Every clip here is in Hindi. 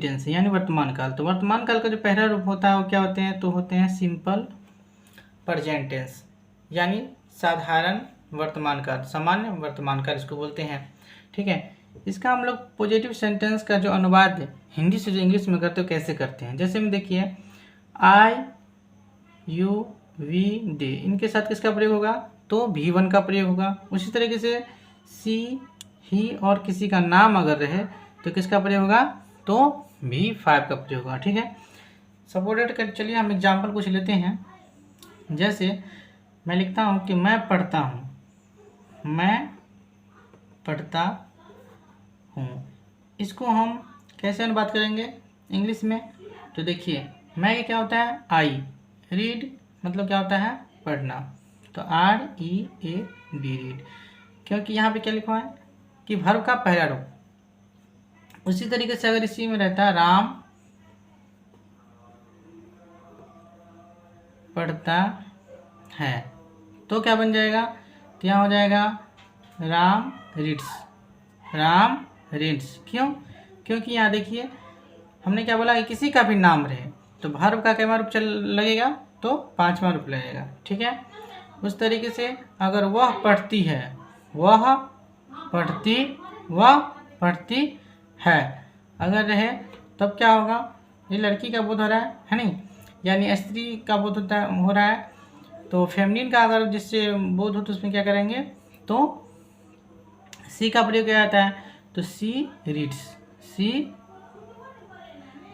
टेंस है यानी वर्तमान काल। तो वर्तमान काल का जो पहला रूप होता है वो क्या होते हैं, तो होते हैं सिंपल प्रेजेंट टेंस यानी साधारण वर्तमान काल, सामान्य वर्तमान काल इसको बोलते हैं। ठीक है, इसका हम लोग पॉजिटिव सेंटेंस का जो अनुवाद हिंदी से जो इंग्लिश में करते हो कैसे करते हैं। जैसे में देखिए आई यू वी दे, इनके साथ किसका प्रयोग होगा, तो V1 का प्रयोग होगा। उसी तरीके से सी ही और किसी का नाम अगर रहे तो किसका प्रयोग होगा, तो V5 का प्रयोग होगा। ठीक है, सपोर्टेड कर, चलिए हम एग्जाम्पल कुछ लेते हैं। जैसे मैं लिखता हूँ कि मैं पढ़ता हूँ, मैं पढ़ता हूँ, इसको हम कैसे अनुवाद करेंगे इंग्लिश में। तो देखिए मैं क्या होता है आई, रीड मतलब क्या होता है पढ़ना, तो READ रीड, क्योंकि यहाँ पे क्या लिखा है कि वर्ब का पहला रूप। उसी तरीके से अगर इसी में रहता है राम पढ़ता है तो क्या बन जाएगा, तो यहाँ हो जाएगा राम रीड्स, राम रीड्स। क्यों, क्योंकि यहाँ देखिए हमने क्या बोला कि किसी का भी नाम रहे तो वर्ब का क्या रूप चल लगेगा, तो 5वां रूप लगेगा। ठीक है, उस तरीके से अगर वह पढ़ती है, वह पढ़ती, वह पढ़ती है अगर रहे तब क्या होगा, ये लड़की का बोध हो रहा है नहीं, यानी स्त्री का बोध होता है हो रहा है। तो फेमिनिन का अगर जिससे बोध हो तो उसमें क्या करेंगे, तो सी का प्रयोग किया जाता है, तो सी रीड्स, सी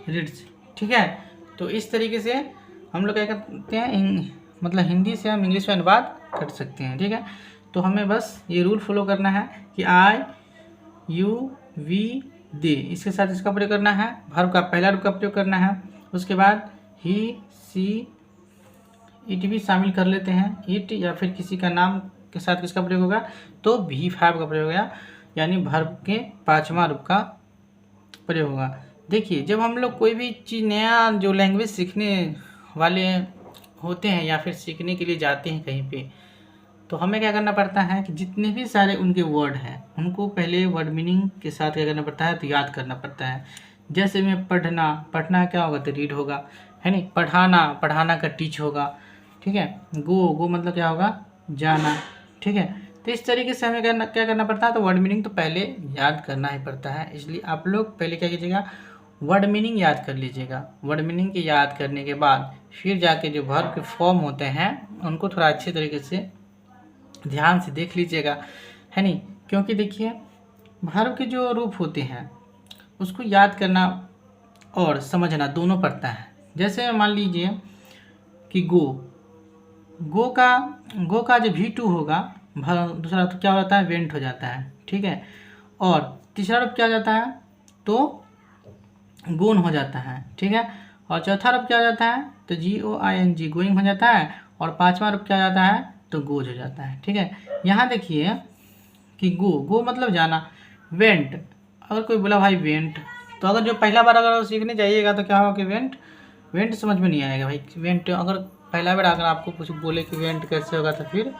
रीड्स। ठीक है, तो इस तरीके से हम लोग क्या करते हैं, मतलब हिंदी से हम इंग्लिश में अनुवाद कर सकते हैं। ठीक है, तो हमें बस ये रूल फॉलो करना है कि आई यू वी दे, इसके साथ इसका प्रयोग करना है, वर्ब का पहला रूप का प्रयोग करना है। उसके बाद ही सी इट भी शामिल कर लेते हैं, इट या फिर किसी का नाम के साथ किसका प्रयोग होगा, तो V5 का प्रयोग होगा, यानी वर्ब के 5वां रूप का प्रयोग होगा। देखिए जब हम लोग कोई भी चीज़ नया जो लैंग्वेज सीखने वाले होते हैं या फिर सीखने के लिए जाते हैं कहीं पे, तो हमें क्या करना पड़ता है कि जितने भी सारे उनके वर्ड हैं उनको पहले वर्ड मीनिंग के साथ क्या करना पड़ता है, तो याद करना पड़ता है। जैसे में पढ़ना, पढ़ना क्या होगा, तो रीड होगा, है नहीं। पढ़ाना, पढ़ाना का टीच होगा। ठीक है, गो, गो मतलब क्या होगा, जाना। ठीक है, तो इस तरीके से हमें क्या करना पड़ता है, तो वर्ड मीनिंग तो पहले याद करना ही पड़ता है। इसलिए आप लोग पहले क्या कीजिएगा, वर्ड मीनिंग याद कर लीजिएगा। वर्ड मीनिंग के याद करने के बाद फिर जाके जो वर्ब के फॉर्म होते हैं उनको थोड़ा अच्छे तरीके से ध्यान से देख लीजिएगा, है नहीं। क्योंकि देखिए वर्ब के जो रूप होते हैं उसको याद करना और समझना दोनों पड़ता है। जैसे मान लीजिए कि गो, गो का जो V2 होगा, दूसरा तो क्या होता है, वेंट हो जाता है। ठीक है, और तीसरा रूप क्या हो जाता है, तो गोन हो जाता है। ठीक है, और चौथा रूप क्या हो जाता है, तो GOING गोइंग हो जाता है, और 5वां रूप क्या हो जाता है, तो गोज हो जाता है। ठीक है, यहाँ देखिए कि गो मतलब जाना, वेंट अगर कोई बोला भाई वेंट, तो अगर जो पहला बार अगर सीखने जाइएगा तो क्या होगा कि वेंट समझ में नहीं आएगा भाई। वेंट अगर पहला बार अगर आपको कुछ बोले कि वेंट कैसे होगा, तो फिर